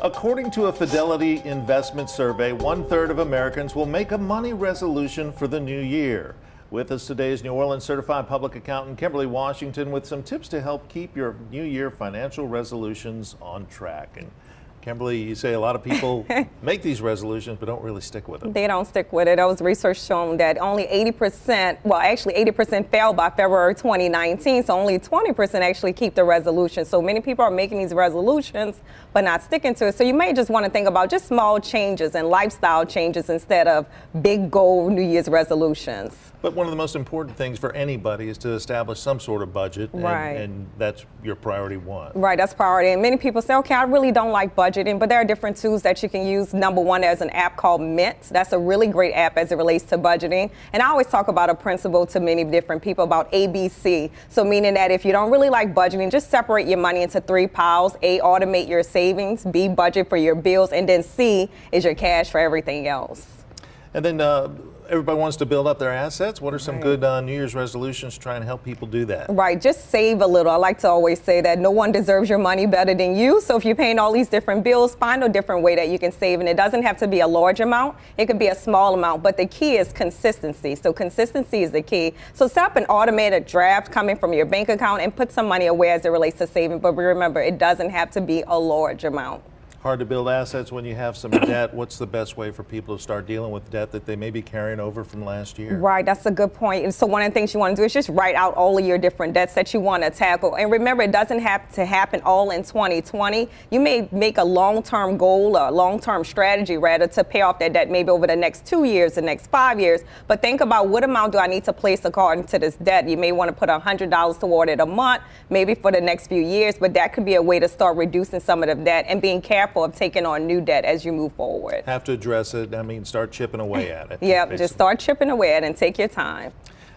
According to a Fidelity investment survey, 1/3 of Americans will make a money resolution for the new year. With us today is New Orleans certified public accountant Kimberly Washington with some tips to help keep your new year financial resolutions on track. And Kimberly, you say a lot of people make these resolutions but don't really stick with them. They don't stick with it. There was research showing that only 80%, well, actually 80% fail by February 2019, so only 20% actually keep the resolution. So many people are making these resolutions but not sticking to it. So you may just want to think about just small changes and lifestyle changes instead of big goal New Year's resolutions. But one of the most important things for anybody is to establish some sort of budget, and that's your priority one. Right, that's priority. And many people say, okay, I really don't like budgeting, but there are different tools that you can use. Number one, there's an app called Mint. That's a really great app as it relates to budgeting. And I always talk about a principle to many different people about ABC. So meaning that if you don't really like budgeting, just separate your money into 3 piles. A, automate your savings. B, budget for your bills. And then C is your cash for everything else. And then everybody wants to build up their assets. What are some good New Year's resolutions to try and help people do that? Right, just save a little. I like to always say that no one deserves your money better than you. So if you're paying all these different bills, find a different way that you can save. And it doesn't have to be a large amount. It could be a small amount. But the key is consistency. So consistency is the key. So set up an automated draft coming from your bank account and put some money away as it relates to saving. But remember, it doesn't have to be a large amount. Hard to build assets when you have some debt. What's the best way for people to start dealing with debt that they may be carrying over from last year? Right, that's a good point. And so one of the things you want to do is just write out all of your different debts that you want to tackle. And remember, it doesn't have to happen all in 2020. You may make a long-term goal, a long-term strategy rather, to pay off that debt maybe over the next 2 years, the next 5 years. But think about what amount do I need to place according to this debt. You may want to put $100 toward it a month, maybe for the next few years. But that could be a way to start reducing some of the debt and being careful of taking on new debt as you move forward. Have to address it. I mean, start chipping away at it. Yeah, just start chipping away at it and take your time.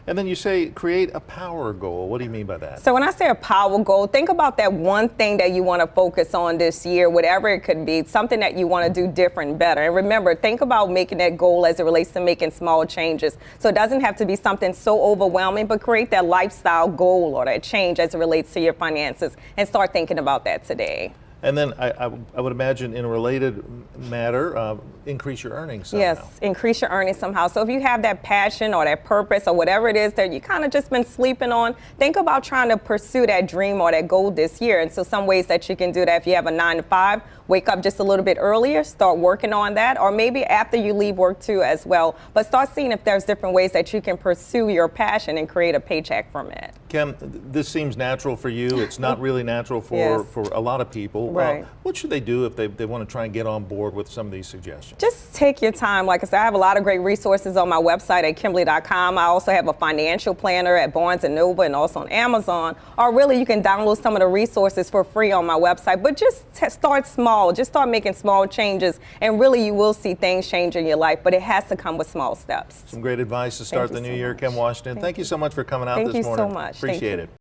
And then you say create a power goal. What do you mean by that? So when I say a power goal, think about that one thing that you want to focus on this year, whatever it could be, something that you want to do different, better. And remember, think about making that goal as it relates to making small changes. So it doesn't have to be something so overwhelming, but create that lifestyle goal or that change as it relates to your finances and start thinking about that today. And then I would imagine in a related matter, increase your earnings somehow. Yes, increase your earnings somehow. So if you have that passion or that purpose or whatever it is that you kind of just been sleeping on, think about trying to pursue that dream or that goal this year. And so some ways that you can do that, if you have a 9 to 5, wake up just a little bit earlier, start working on that, or maybe after you leave work too as well. But start seeing if there's different ways that you can pursue your passion and create a paycheck from it. Kim, this seems natural for you. It's not really natural for a lot of people. Right. What should they do if they want to try and get on board with some of these suggestions? Just take your time. Like I said, I have a lot of great resources on my website at Kimberly.com. I also have a financial planner at Barnes & Noble and also on Amazon. Or really, you can download some of the resources for free on my website. But just start small. Just start making small changes. And really, you will see things change in your life. But it has to come with small steps. Some great advice to start the new year. Kim Washington, thank you so much for coming out this morning. Thank you so much. Appreciate it.